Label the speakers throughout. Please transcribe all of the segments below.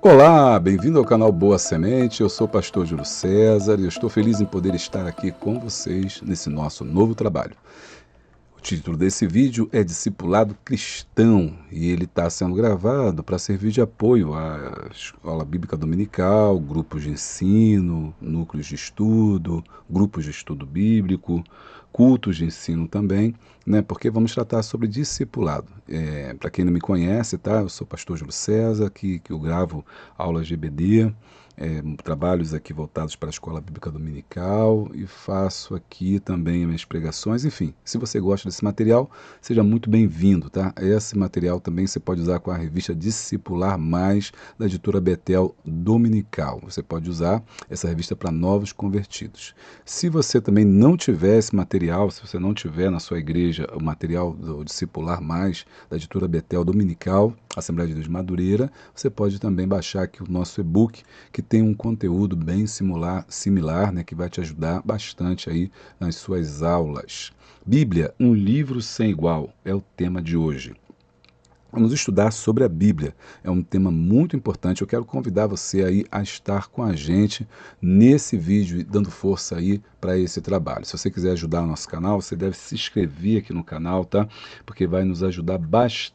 Speaker 1: Olá, bem-vindo ao canal Boa Semente. Eu sou o pastor Júlio César e eu estou feliz em poder estar aqui com vocês nesse nosso novo trabalho. O título desse vídeo é Discipulado Cristão e ele está sendo gravado para servir de apoio à Escola Bíblica Dominical, grupos de ensino, núcleos de estudo, grupos de estudo bíblico, cultos de ensino também, né? Porque vamos tratar sobre discipulado. Para quem não me conhece, tá? Eu sou o pastor Júlio César, que eu gravo aulas de EBD, trabalhos aqui voltados para a Escola Bíblica Dominical e faço aqui também minhas pregações. Enfim, se você gosta desse material, seja muito bem-vindo, tá? Esse material também você pode usar com a revista Discipular Mais, da editora Betel Dominical. Você pode usar essa revista para novos convertidos. Se você também não tiver esse material, se você não tiver na sua igreja o material do Discipular Mais, da editora Betel Dominical, Assembleia de Deus Madureira, você pode também baixar aqui o nosso e-book, que tem um conteúdo bem similar, né, que vai te ajudar bastante aí nas suas aulas. Bíblia, um livro sem igual, é o tema de hoje. Vamos estudar sobre a Bíblia. É um tema muito importante. Eu quero convidar você aí a estar com a gente nesse vídeo e dando força aí para esse trabalho. Se você quiser ajudar o nosso canal, você deve se inscrever aqui no canal, tá? Porque vai nos ajudar bastante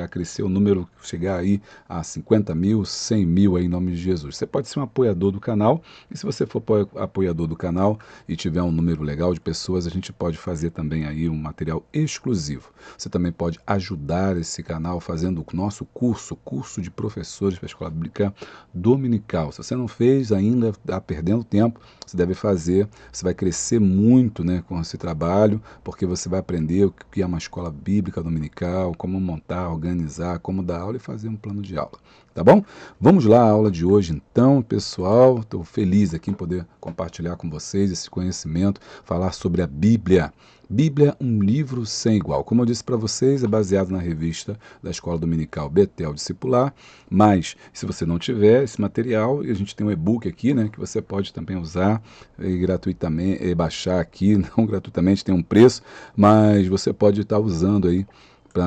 Speaker 1: a crescer o número, chegar aí a 50 mil, 100 mil aí em nome de Jesus. Você pode ser um apoiador do canal e se você for apoiador do canal e tiver um número legal de pessoas, a gente pode fazer também aí um material exclusivo. Você também pode ajudar esse canal fazendo o nosso curso de professores para a Escola Bíblica Dominical. Se você não fez ainda, está perdendo tempo, você deve fazer, você vai crescer muito, né, com esse trabalho, porque você vai aprender o que é uma escola bíblica dominical, como montar, organizar, como dar aula e fazer um plano de aula. Tá bom? Vamos lá à aula de hoje então, pessoal. Estou feliz aqui em poder compartilhar com vocês esse conhecimento, falar sobre a Bíblia. Bíblia, um livro sem igual. Como eu disse para vocês, é baseado na revista da Escola Dominical Betel Discipular, mas se você não tiver esse material, a gente tem um e-book aqui, né, que você pode também usar gratuitamente, baixar aqui, não gratuitamente, tem um preço, mas você pode estar usando aí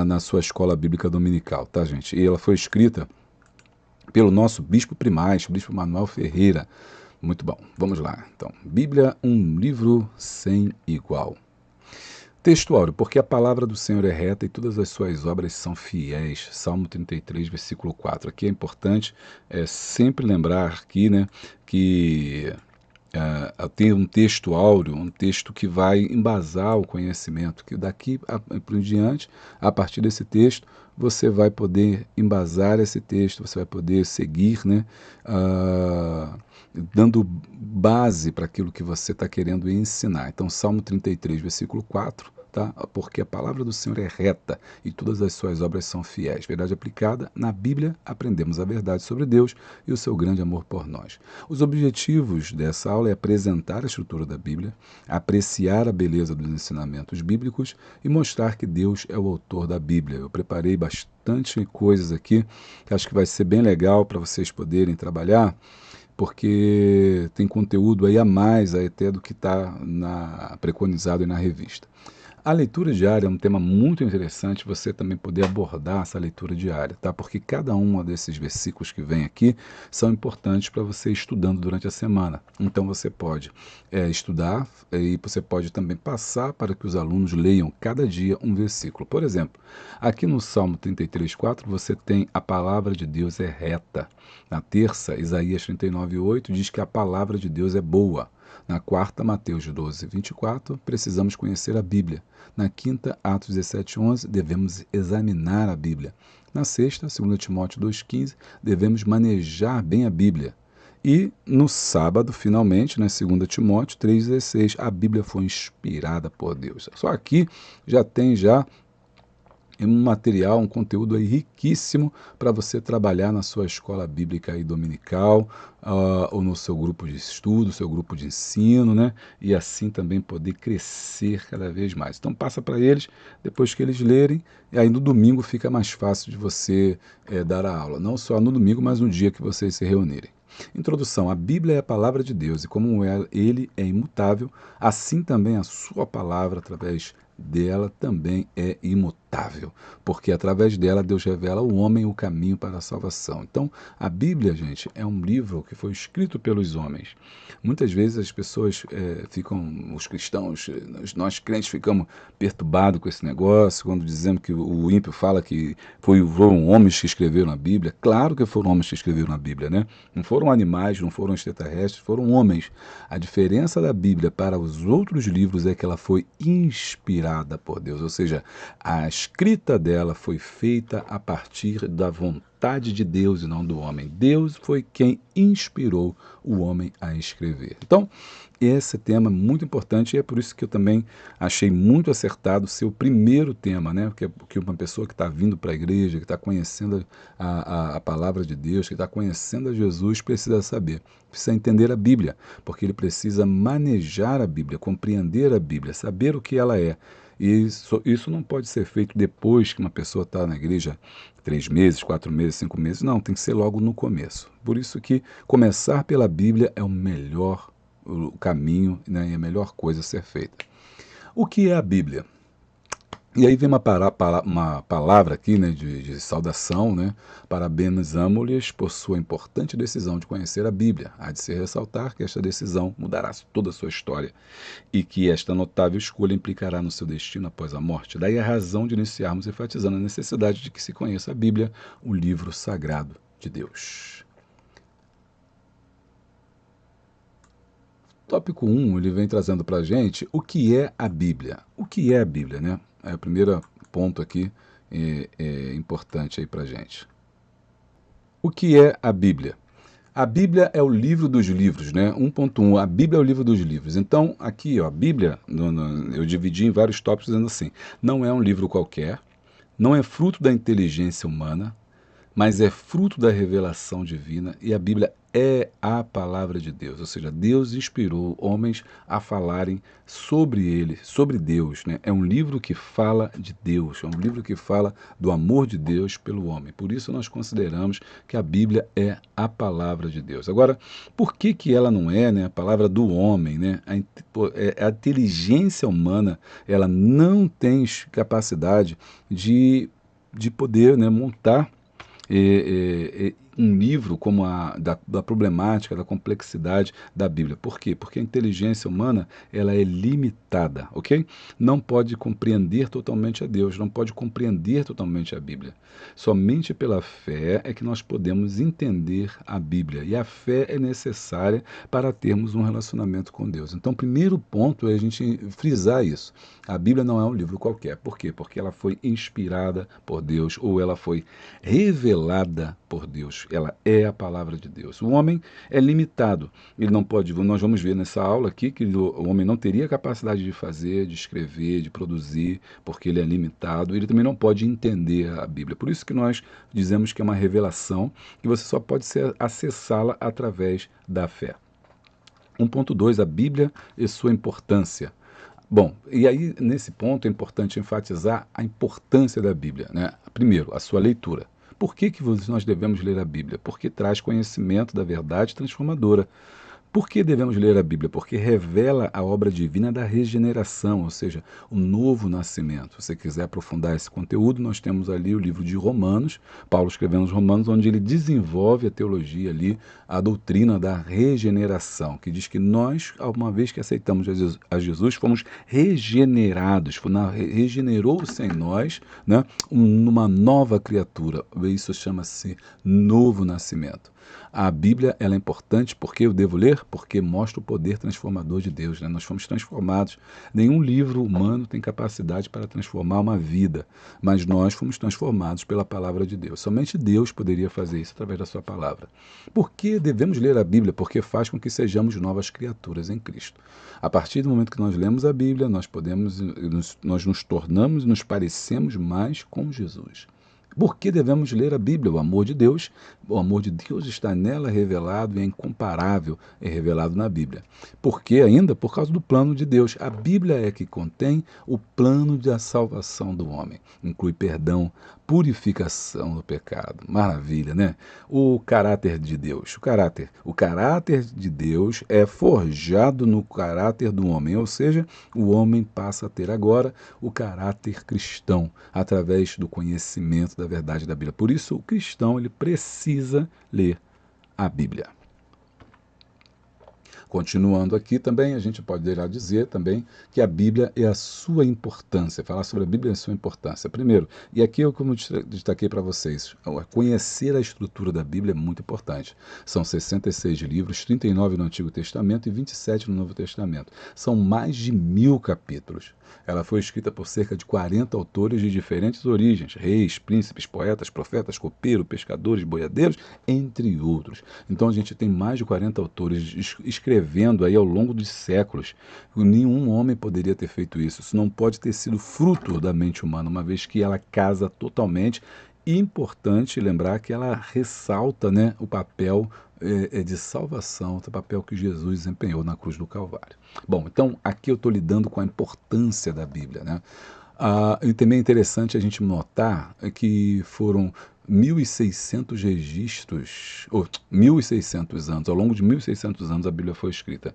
Speaker 1: na sua Escola Bíblica Dominical, tá, gente? E ela foi escrita pelo nosso bispo primaz, bispo Manuel Ferreira. Muito bom, vamos lá. Então, Bíblia, um livro sem igual. Textuário, porque a palavra do Senhor é reta e todas as suas obras são fiéis. Salmo 33, versículo 4. Aqui é importante sempre lembrar aqui, né, que tem um texto áureo, um texto que vai embasar o conhecimento, que daqui por diante, a partir desse texto, você vai poder embasar esse texto, você vai poder seguir, né, dando base para aquilo que você está querendo ensinar. Então, Salmo 33, versículo 4, tá? Porque a palavra do Senhor é reta e todas as suas obras são fiéis. Verdade aplicada, na Bíblia aprendemos a verdade sobre Deus e o seu grande amor por nós. Os objetivos dessa aula é apresentar a estrutura da Bíblia, apreciar a beleza dos ensinamentos bíblicos e mostrar que Deus é o autor da Bíblia. Eu preparei bastante coisas aqui que acho que vai ser bem legal para vocês poderem trabalhar, porque tem conteúdo aí a mais até do que está preconizado aí na revista. A leitura diária é um tema muito interessante, você também poder abordar essa leitura diária, tá? Porque cada um desses versículos que vem aqui são importantes para você ir estudando durante a semana. Então você pode estudar e você pode também passar para que os alunos leiam cada dia um versículo. Por exemplo, aqui no Salmo 33:4 você tem a palavra de Deus é reta. Na terça, Isaías 39:8 diz que a palavra de Deus é boa. Na quarta, Mateus 12:24, precisamos conhecer a Bíblia. Na quinta, Atos 17:11, devemos examinar a Bíblia. Na sexta, 2 Timóteo 2,15, devemos manejar bem a Bíblia. E no sábado, finalmente, né, 2 Timóteo 3,16, a Bíblia foi inspirada por Deus. Só aqui já tem um material, um conteúdo aí riquíssimo para você trabalhar na sua escola bíblica aí dominical, ou no seu grupo de estudo, seu grupo de ensino, né? E assim também poder crescer cada vez mais. Então passa para eles, depois que eles lerem, e aí no domingo fica mais fácil de você dar a aula. Não só no domingo, mas no dia que vocês se reunirem. Introdução. A Bíblia é a palavra de Deus e como ele é imutável, assim também a sua palavra, através dela, também é imutável. imutável, porque através dela Deus revela ao homem o caminho para a salvação. Então, a Bíblia, gente, é um livro que foi escrito pelos homens. Muitas vezes as pessoas os cristãos, nós crentes ficamos perturbados com esse negócio, quando dizemos que o ímpio fala que foram homens que escreveram a Bíblia. Claro que foram homens que escreveram a Bíblia, né? Não foram animais, não foram extraterrestres, foram homens. A diferença da Bíblia para os outros livros é que ela foi inspirada por Deus, ou seja, a escrita dela foi feita a partir da vontade de Deus e não do homem. Deus foi quem inspirou o homem a escrever. Então, esse tema é muito importante e é por isso que eu também achei muito acertado ser o primeiro tema, né? Que uma pessoa que está vindo para a igreja, que está conhecendo a palavra de Deus, que está conhecendo a Jesus, precisa saber. Precisa entender a Bíblia, porque ele precisa manejar a Bíblia, compreender a Bíblia, saber o que ela é. E isso não pode ser feito depois que uma pessoa está na igreja 3 meses, 4 meses, 5 meses. Não, tem que ser logo no começo. Por isso que começar pela Bíblia é o caminho, né, e a melhor coisa a ser feita. O que é a Bíblia? E aí vem uma palavra aqui, né, de saudação, né? Parabenizamo-lhes por sua importante decisão de conhecer a Bíblia. Há de se ressaltar que esta decisão mudará toda a sua história e que esta notável escolha implicará no seu destino após a morte. Daí a razão de iniciarmos enfatizando a necessidade de que se conheça a Bíblia, o livro sagrado de Deus. Tópico 1, ele vem trazendo para a gente o que é a Bíblia. O que é a Bíblia, né? É o primeiro ponto aqui importante aí para a gente. O que é a Bíblia? A Bíblia é o livro dos livros, né? 1.1, a Bíblia é o livro dos livros. Então, aqui, ó, a Bíblia, eu dividi em vários tópicos dizendo assim, não é um livro qualquer, não é fruto da inteligência humana, mas é fruto da revelação divina e a Bíblia é a palavra de Deus, ou seja, Deus inspirou homens a falarem sobre ele, sobre Deus, né? É um livro que fala de Deus, é um livro que fala do amor de Deus pelo homem. Por isso nós consideramos que a Bíblia é a palavra de Deus. Agora, por que que ela não é, né, a palavra do homem, né? A inteligência humana, ela não tem capacidade de poder, né, montar um livro como da problemática, da complexidade da Bíblia. Por quê? Porque a inteligência humana ela é limitada, ok? Não pode compreender totalmente a Deus, não pode compreender totalmente a Bíblia. Somente pela fé é que nós podemos entender a Bíblia. E a fé é necessária para termos um relacionamento com Deus. Então, o primeiro ponto é a gente frisar isso. A Bíblia não é um livro qualquer. Por quê? Porque ela foi inspirada por Deus ou ela foi revelada por Deus. Ela é a palavra de Deus. O homem é limitado. Ele não pode, nós vamos ver nessa aula aqui que o homem não teria capacidade de fazer, de escrever, de produzir, porque ele é limitado. Ele também não pode entender a Bíblia. Por isso que nós dizemos que é uma revelação que você só pode acessá-la através da fé. 1.2, a Bíblia e sua importância. Bom, e aí nesse ponto é importante enfatizar a importância da Bíblia, né? Primeiro, a sua leitura. Por que nós devemos ler a Bíblia? Porque traz conhecimento da verdade transformadora. Por que devemos ler a Bíblia? Porque revela a obra divina da regeneração, ou seja, o novo nascimento. Se você quiser aprofundar esse conteúdo, nós temos ali o livro de Romanos, Paulo escrevendo os Romanos, onde ele desenvolve a teologia ali, a doutrina da regeneração, que diz que nós, uma vez que aceitamos a Jesus, fomos regenerados, regenerou-se em nós, né, uma nova criatura. Isso chama-se novo nascimento. A Bíblia ela é importante porque eu devo ler? Porque mostra o poder transformador de Deus, né? Nós fomos transformados. Nenhum livro humano tem capacidade para transformar uma vida, mas nós fomos transformados pela palavra de Deus. Somente Deus poderia fazer isso através da sua palavra. Por que devemos ler a Bíblia? Porque faz com que sejamos novas criaturas em Cristo. A partir do momento que nós lemos a Bíblia, nós nos tornamos e nos parecemos mais com Jesus. Por que devemos ler a Bíblia? O amor de Deus está nela revelado e é incomparável, é revelado na Bíblia. Por que ainda? Por causa do plano de Deus. A Bíblia é que contém o plano da salvação do homem. Inclui perdão, purificação do pecado. Maravilha, né? O caráter de Deus. O caráter de Deus é forjado no caráter do homem, ou seja, o homem passa a ter agora o caráter cristão, através do conhecimento da verdade da Bíblia. Por isso, o cristão ele precisa ler a Bíblia. Continuando aqui também, a gente poderá dizer também que a Bíblia é a sua importância, falar sobre a Bíblia é a sua importância. Primeiro, e aqui eu como destaquei para vocês, conhecer a estrutura da Bíblia é muito importante. São 66 livros, 39 no Antigo Testamento e 27 no Novo Testamento. São mais de 1000 capítulos. Ela foi escrita por cerca de 40 autores de diferentes origens, reis, príncipes, poetas, profetas, copeiros, pescadores, boiadeiros, entre outros. Então a gente tem mais de 40 autores escrevendo aí ao longo dos séculos. Nenhum homem poderia ter feito isso. Isso não pode ter sido fruto da mente humana, uma vez que ela casa totalmente. E importante lembrar que ela ressalta, né, o papel de salvação, o papel que Jesus desempenhou na cruz do Calvário. Bom, então aqui eu estou lidando com a importância da Bíblia, né? E também é interessante a gente notar que foram 1.600 registros, ou 1.600 anos, ao longo de 1.600 anos a Bíblia foi escrita.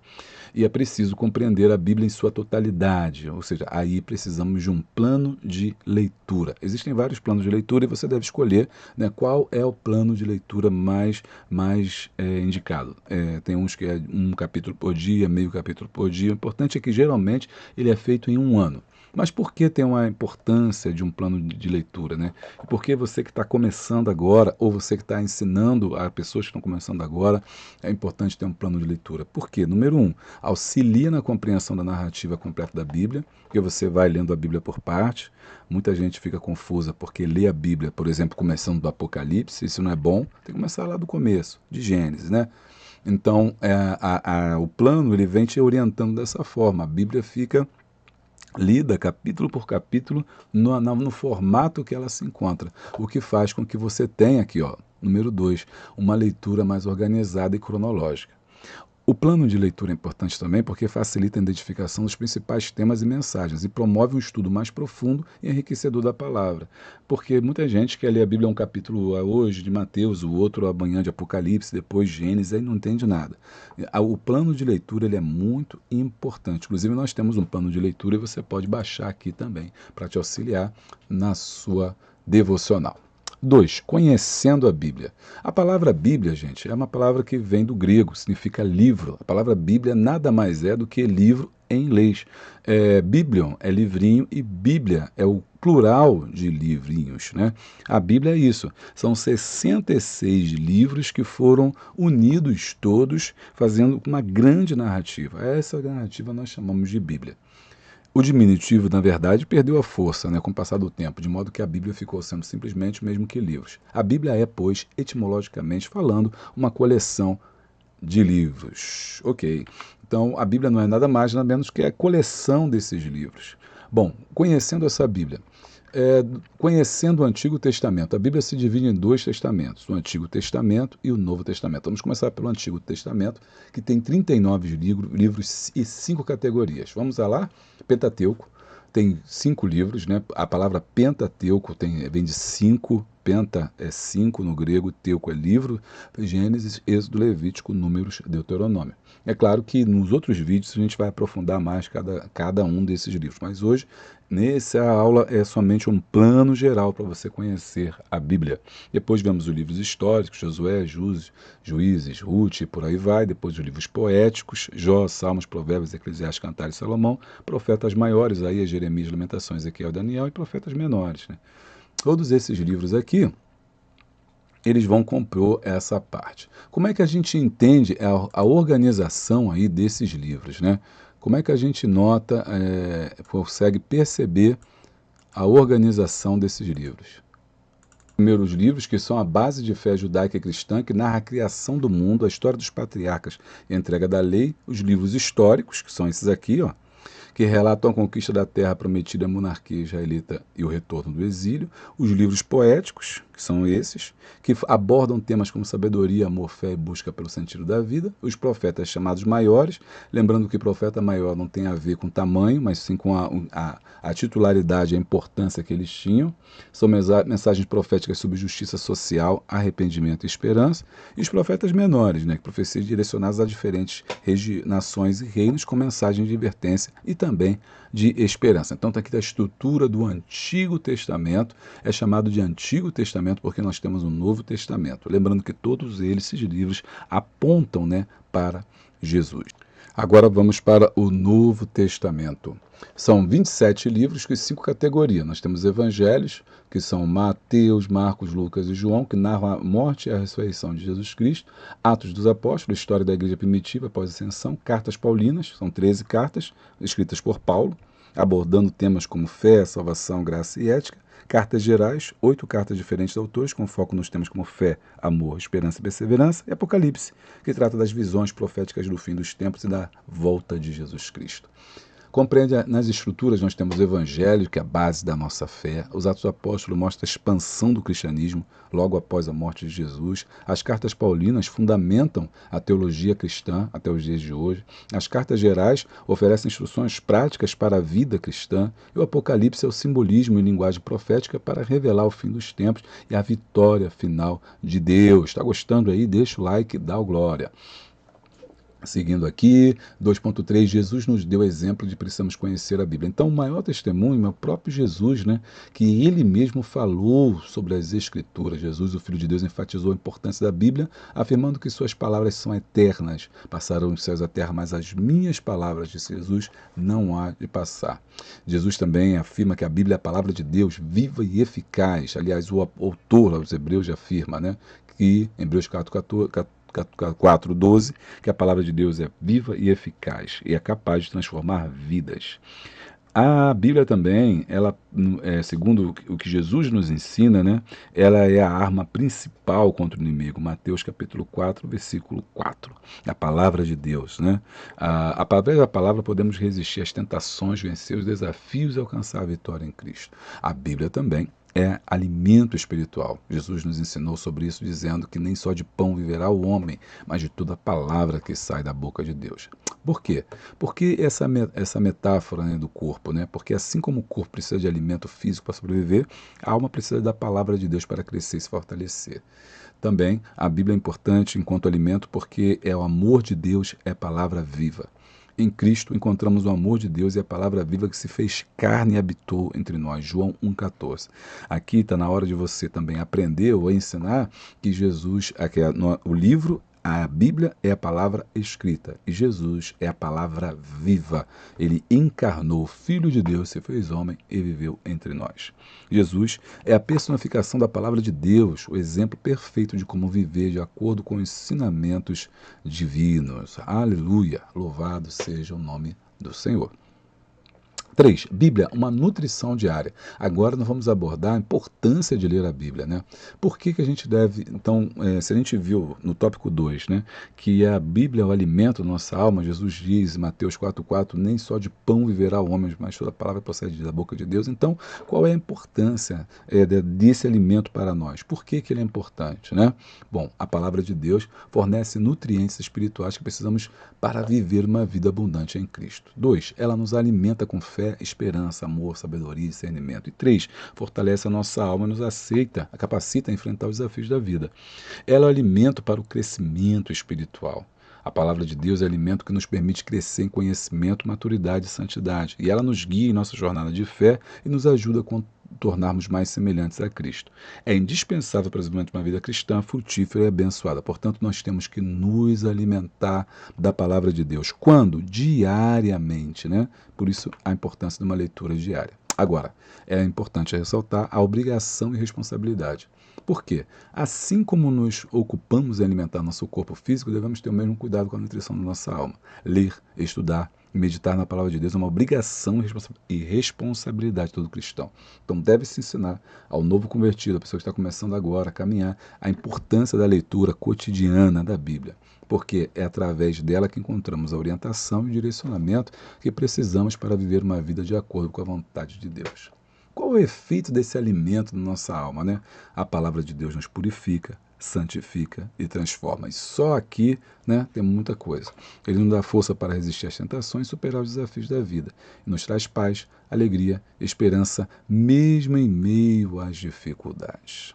Speaker 1: E é preciso compreender a Bíblia em sua totalidade, ou seja, aí precisamos de um plano de leitura. Existem vários planos de leitura e você deve escolher, né, qual é o plano de leitura mais indicado. Tem uns que é um capítulo por dia, meio capítulo por dia. O importante é que geralmente ele é feito em um ano. Mas por que tem uma importância de um plano de leitura, né? Por que você que está começando agora, ou você que está ensinando a pessoas que estão começando agora, é importante ter um plano de leitura? Por quê? Número 1, auxilia na compreensão da narrativa completa da Bíblia, porque você vai lendo a Bíblia por parte. Muita gente fica confusa porque lê a Bíblia, por exemplo, começando do Apocalipse, isso não é bom, tem que começar lá do começo, de Gênesis, né? Então, o plano ele vem te orientando dessa forma, a Bíblia fica lida capítulo por capítulo no formato que ela se encontra, o que faz com que você tenha aqui, ó, número 2, uma leitura mais organizada e cronológica. O plano de leitura é importante também porque facilita a identificação dos principais temas e mensagens e promove um estudo mais profundo e enriquecedor da palavra. Porque muita gente quer ler a Bíblia um capítulo hoje de Mateus, o outro amanhã de Apocalipse, depois Gênesis, aí não entende nada. O plano de leitura ele é muito importante. Inclusive nós temos um plano de leitura e você pode baixar aqui também para te auxiliar na sua devocional. 2. Conhecendo a Bíblia. A palavra Bíblia, gente, é uma palavra que vem do grego, significa livro. A palavra Bíblia nada mais é do que livro em inglês. Biblion é livrinho e Bíblia é o plural de livrinhos, né? A Bíblia é isso. São 66 livros que foram unidos todos, fazendo uma grande narrativa. Essa narrativa nós chamamos de Bíblia. O diminutivo, na verdade, perdeu a força, né, com o passar do tempo, de modo que a Bíblia ficou sendo simplesmente o mesmo que livros. A Bíblia é, pois, etimologicamente falando, uma coleção de livros. Ok. Então, a Bíblia não é nada mais, nada menos que a coleção desses livros. Bom, conhecendo essa Bíblia, conhecendo o Antigo Testamento, a Bíblia se divide em 2 testamentos, o Antigo Testamento e o Novo Testamento. Vamos começar pelo Antigo Testamento, que tem 39 livros e 5 categorias. Vamos lá? Pentateuco tem 5 livros, né? A palavra Pentateuco vem de 5, penta é 5 no grego, teuco é livro, Gênesis, Êxodo, Levítico, Números, Deuteronômio. É claro que nos outros vídeos a gente vai aprofundar mais cada um desses livros, mas hoje, nessa aula, é somente um plano geral para você conhecer a Bíblia. Depois vemos os livros históricos, Josué, Juízes, Ruth, e por aí vai. Depois os livros poéticos, Jó, Salmos, Provérbios, Eclesiastes, Cantares e Salomão. Profetas maiores, aí Jeremias, Lamentações, Ezequiel, Daniel, e profetas menores, né? Todos esses livros aqui, eles vão compor essa parte. Como é que a gente entende a organização aí desses livros, né? Como é que a gente nota, consegue perceber a organização desses livros? Primeiros livros, que são a base de fé judaica e cristã, que narra a criação do mundo, a história dos patriarcas e a entrega da lei, os livros históricos, que são esses aqui, ó, que relatam a conquista da terra prometida à monarquia israelita e o retorno do exílio, os livros poéticos, que são esses, que abordam temas como sabedoria, amor, fé e busca pelo sentido da vida, os profetas chamados maiores, lembrando que profeta maior não tem a ver com tamanho, mas sim com a titularidade, a importância que eles tinham, são mensagens proféticas sobre justiça social, arrependimento e esperança, e os profetas menores, né, profecias direcionadas a diferentes nações e reinos com mensagem de advertência e também de esperança. Então está aqui a estrutura do Antigo Testamento, é chamado de Antigo Testamento porque nós temos um Novo Testamento. Lembrando que todos eles, esses livros, apontam, né, para Jesus. Agora vamos para o Novo Testamento. São 27 livros com 5 categorias. Nós temos evangelhos, que são Mateus, Marcos, Lucas e João, que narram a morte e a ressurreição de Jesus Cristo. Atos dos Apóstolos, história da igreja primitiva após a ascensão. Cartas paulinas, são 13 cartas, escritas por Paulo, abordando temas como fé, salvação, graça e ética. Cartas gerais, 8 cartas diferentes de autores, com foco nos temas como fé, amor, esperança e perseverança. E Apocalipse, que trata das visões proféticas do fim dos tempos e da volta de Jesus Cristo. Compreende nas estruturas, nós temos o Evangelho, que é a base da nossa fé. Os Atos do Apóstolo mostram a expansão do cristianismo logo após a morte de Jesus. As cartas paulinas fundamentam a teologia cristã até os dias de hoje. As cartas gerais oferecem instruções práticas para a vida cristã. E o Apocalipse é o simbolismo e linguagem profética para revelar o fim dos tempos e a vitória final de Deus. Está gostando aí? Deixa o like e dá o glória. Seguindo aqui, 2.3, Jesus nos deu exemplo de precisamos conhecer a Bíblia. Então, o maior testemunho é o próprio Jesus, né, que ele mesmo falou sobre as Escrituras. Jesus, o Filho de Deus, enfatizou a importância da Bíblia, afirmando que suas palavras são eternas. Passaram os céus e a terra, mas as minhas palavras, disse Jesus, não há de passar. Jesus também afirma que a Bíblia é a palavra de Deus, viva e eficaz. Aliás, o autor aos Hebreus afirma, né, que em Hebreus 4:12, que a palavra de Deus é viva e eficaz e é capaz de transformar vidas. A Bíblia também, ela, segundo o que Jesus nos ensina, né, ela é a arma principal contra o inimigo. Mateus capítulo 4, versículo 4. A palavra de Deus. Né? Através da palavra podemos resistir às tentações, vencer os desafios e alcançar a vitória em Cristo. A Bíblia também é alimento espiritual. Jesus nos ensinou sobre isso, dizendo que nem só de pão viverá o homem, mas de toda a palavra que sai da boca de Deus. Por quê? Porque essa metáfora, né, do corpo, né? Porque assim como o corpo precisa de alimento físico para sobreviver, a alma precisa da palavra de Deus para crescer e se fortalecer. Também a Bíblia é importante enquanto alimento porque é o amor de Deus, é palavra viva. Em Cristo encontramos o amor de Deus e a palavra viva que se fez carne e habitou entre nós. João 1,14. Aqui está na hora de você também aprender ou ensinar que Jesus, o livro, a Bíblia é a palavra escrita e Jesus é a palavra viva. Ele encarnou, Filho de Deus, se fez homem e viveu entre nós. Jesus é a personificação da palavra de Deus, o exemplo perfeito de como viver de acordo com os ensinamentos divinos. Aleluia! Louvado seja o nome do Senhor. 3. Bíblia, uma nutrição diária. Agora nós vamos abordar a importância de ler a Bíblia. Né? Por que a gente deve, então, se a gente viu no tópico 2, né, que a Bíblia é o alimento da nossa alma, Jesus diz em Mateus 4,4, nem só de pão viverá o homem, mas toda palavra procede da boca de Deus. Então, qual é a importância desse alimento para nós? Por que ele é importante? Né? Bom, a palavra de Deus fornece nutrientes espirituais que precisamos para viver uma vida abundante em Cristo. 2. Ela nos alimenta com fé, esperança, amor, sabedoria e discernimento. E 3, fortalece a nossa alma e nos capacita a enfrentar os desafios da vida. Ela é o alimento para o crescimento espiritual. A palavra de Deus é alimento que nos permite crescer em conhecimento, maturidade e santidade. E ela nos guia em nossa jornada de fé e nos ajuda a tornarmos mais semelhantes a Cristo. É indispensável para o desenvolvimento de uma vida cristã frutífera e abençoada. Portanto, nós temos que nos alimentar da palavra de Deus. Quando? Diariamente, né? Por isso, a importância de uma leitura diária. Agora, é importante ressaltar a obrigação e responsabilidade. Por quê? Assim como nos ocupamos em alimentar nosso corpo físico, devemos ter o mesmo cuidado com a nutrição da nossa alma. Ler, estudar e meditar na palavra de Deus é uma obrigação e responsabilidade de todo cristão. Então deve-se ensinar ao novo convertido, a pessoa que está começando agora a caminhar, a importância da leitura cotidiana da Bíblia. porque é através dela que encontramos a orientação e o direcionamento que precisamos para viver uma vida de acordo com a vontade de Deus. Qual o efeito desse alimento na nossa alma, né? A palavra de Deus nos purifica, santifica e transforma. E só aqui, né, tem muita coisa. Ele nos dá força para resistir às tentações e superar os desafios da vida. E nos traz paz, alegria, esperança, mesmo em meio às dificuldades.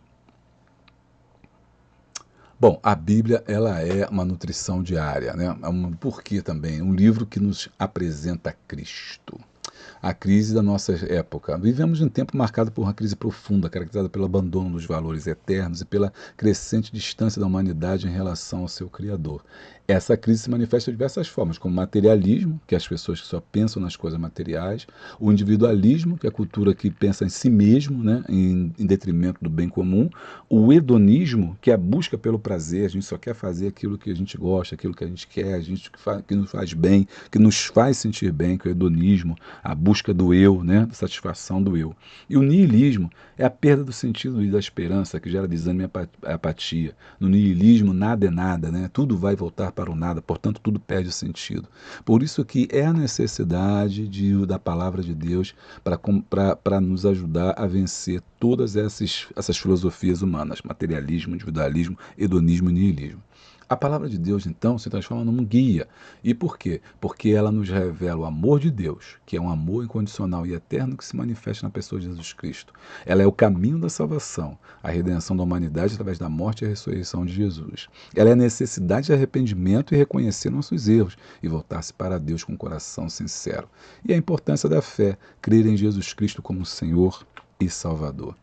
Speaker 1: Bom, a Bíblia ela é uma nutrição diária, né? Por que também? Um livro que nos apresenta Cristo. A crise da nossa época. Vivemos um tempo marcado por uma crise profunda, caracterizada pelo abandono dos valores eternos e pela crescente distância da humanidade em relação ao seu Criador. Essa crise se manifesta de diversas formas, como o materialismo, que é as pessoas que só pensam nas coisas materiais, o individualismo, que é a cultura que pensa em si mesmo, né, em detrimento do bem comum, o hedonismo, que é a busca pelo prazer, a gente só quer fazer aquilo que a gente gosta, aquilo que a gente quer, que nos faz bem, que nos faz sentir bem, que é o hedonismo, a busca do eu, né, da satisfação do eu. E o niilismo é a perda do sentido e da esperança, que gera desânimo e apatia. No niilismo, nada é nada, né? Tudo vai voltar para o nada, portanto, tudo perde sentido. Por isso que é a necessidade da palavra de Deus para nos ajudar a vencer todas essas filosofias humanas, materialismo, individualismo, hedonismo e niilismo. A palavra de Deus, então, se transforma num guia. E por quê? Porque ela nos revela o amor de Deus, que é um amor incondicional e eterno que se manifesta na pessoa de Jesus Cristo. Ela é o caminho da salvação, a redenção da humanidade através da morte e a ressurreição de Jesus. Ela é a necessidade de arrependimento e reconhecer nossos erros e voltar-se para Deus com um coração sincero. E a importância da fé, crer em Jesus Cristo como Senhor e Salvador.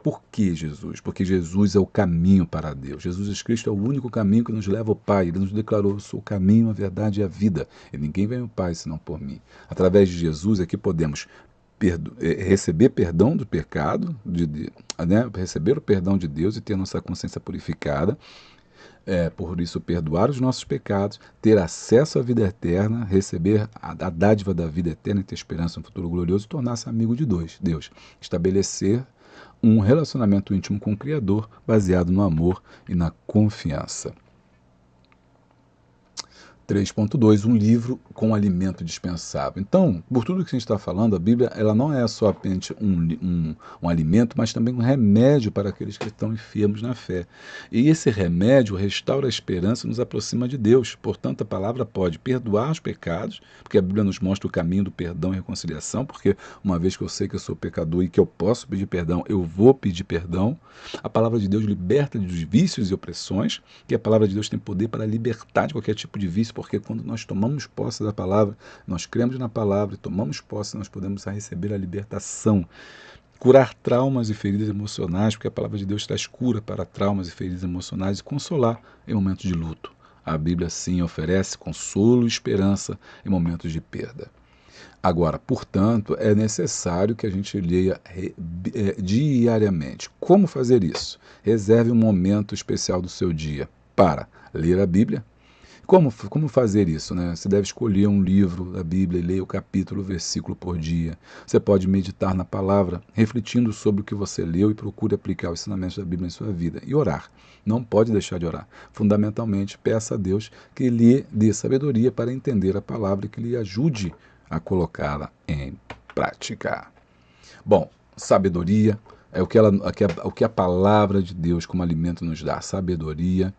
Speaker 1: Por que Jesus? Porque Jesus é o caminho para Deus. Jesus Cristo é o único caminho que nos leva ao Pai. Ele nos declarou: eu sou o caminho, a verdade e a vida. E ninguém vem ao Pai senão por mim. Através de Jesus é que podemos receber perdão do pecado, né? Receber o perdão de Deus e ter nossa consciência purificada. Por isso, perdoar os nossos pecados, ter acesso à vida eterna, receber a dádiva da vida eterna e ter esperança no futuro glorioso, tornar-se amigo de Deus. Estabelecer um relacionamento íntimo com o Criador, baseado no amor e na confiança. 3.2, um livro com alimento dispensável. Então, por tudo que a gente está falando, a Bíblia ela não é só apenas um alimento, mas também um remédio para aqueles que estão enfermos na fé. E esse remédio restaura a esperança e nos aproxima de Deus. Portanto, a palavra pode perdoar os pecados, porque a Bíblia nos mostra o caminho do perdão e reconciliação, porque uma vez que eu sei que eu sou pecador e que eu posso pedir perdão, eu vou pedir perdão. A palavra de Deus liberta dos vícios e opressões, que a palavra de Deus tem poder para libertar de qualquer tipo de vício, porque quando nós tomamos posse da palavra, nós cremos na palavra e tomamos posse, nós podemos receber a libertação. Curar traumas e feridas emocionais, porque a palavra de Deus traz cura para traumas e feridas emocionais e consolar em momentos de luto. A Bíblia, sim, oferece consolo e esperança em momentos de perda. Agora, portanto, é necessário que a gente leia diariamente. Como fazer isso? Reserve um momento especial do seu dia para ler a Bíblia. Como fazer isso, né? Você deve escolher um livro da Bíblia e ler o capítulo, o versículo por dia. Você pode meditar na palavra, refletindo sobre o que você leu e procure aplicar os ensinamentos da Bíblia em sua vida. E orar. Não pode deixar de orar. Fundamentalmente, peça a Deus que lhe dê sabedoria para entender a palavra e que lhe ajude a colocá-la em prática. Bom, sabedoria é o que a palavra de Deus como alimento nos dá. Sabedoria.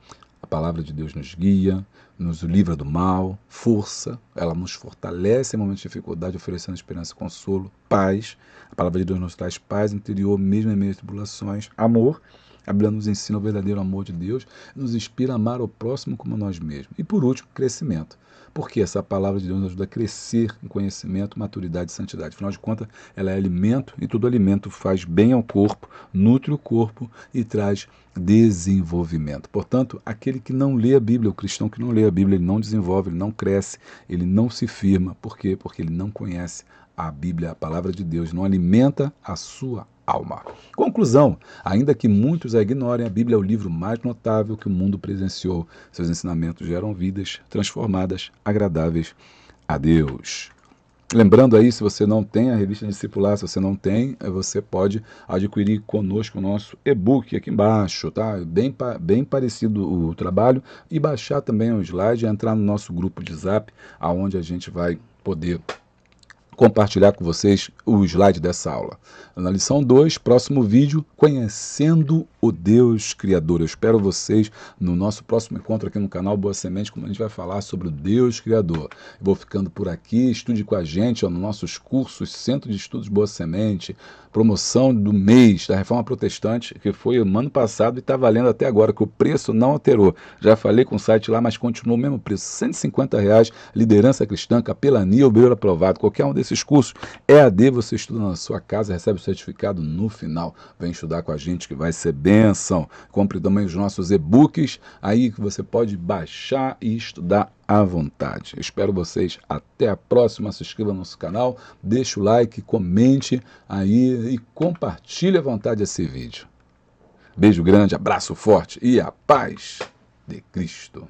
Speaker 1: A palavra de Deus nos guia, nos livra do mal, força, ela nos fortalece em momentos de dificuldade, oferecendo esperança, consolo, paz. A palavra de Deus nos traz paz interior, mesmo em meio às tribulações, amor. A Bíblia nos ensina o verdadeiro amor de Deus, nos inspira a amar o próximo como nós mesmos. E por último, crescimento. Porque essa palavra de Deus nos ajuda a crescer em conhecimento, maturidade e santidade. Afinal de contas, ela é alimento e todo alimento faz bem ao corpo, nutre o corpo e traz desenvolvimento. Portanto, aquele que não lê a Bíblia, o cristão que não lê a Bíblia, ele não desenvolve, ele não cresce, ele não se firma. Por quê? Porque ele não conhece a Bíblia, a palavra de Deus, não alimenta a sua alma. Conclusão, ainda que muitos a ignorem, a Bíblia é o livro mais notável que o mundo presenciou. Seus ensinamentos geram vidas transformadas, agradáveis a Deus. Lembrando aí, se você não tem a revista Discipular, se você não tem, você pode adquirir conosco o nosso e-book aqui embaixo, tá? Bem parecido o trabalho, e baixar também o slide e entrar no nosso grupo de Zap, aonde a gente vai poder compartilhar com vocês o slide dessa aula. Na lição 2, próximo vídeo, conhecendo o Deus Criador. Eu espero vocês no nosso próximo encontro aqui no canal Boa Semente, como a gente vai falar sobre o Deus Criador. Eu vou ficando por aqui, estude com a gente nos nossos cursos, Centro de Estudos Boa Semente, promoção do mês da Reforma Protestante, que foi o ano passado e está valendo até agora, que o preço não alterou. Já falei com o site lá, mas continua o mesmo preço, R$150, liderança cristã, capelania, obreiro aprovado. Qualquer um desses cursos, EAD, você estuda na sua casa, recebe o certificado no final. Vem estudar com a gente que vai ser bênção. Compre também os nossos e-books, aí que você pode baixar e estudar à vontade. Eu espero vocês até a próxima. Se inscreva no nosso canal, deixe o like, comente aí e compartilhe à vontade esse vídeo. Beijo grande, abraço forte e a paz de Cristo.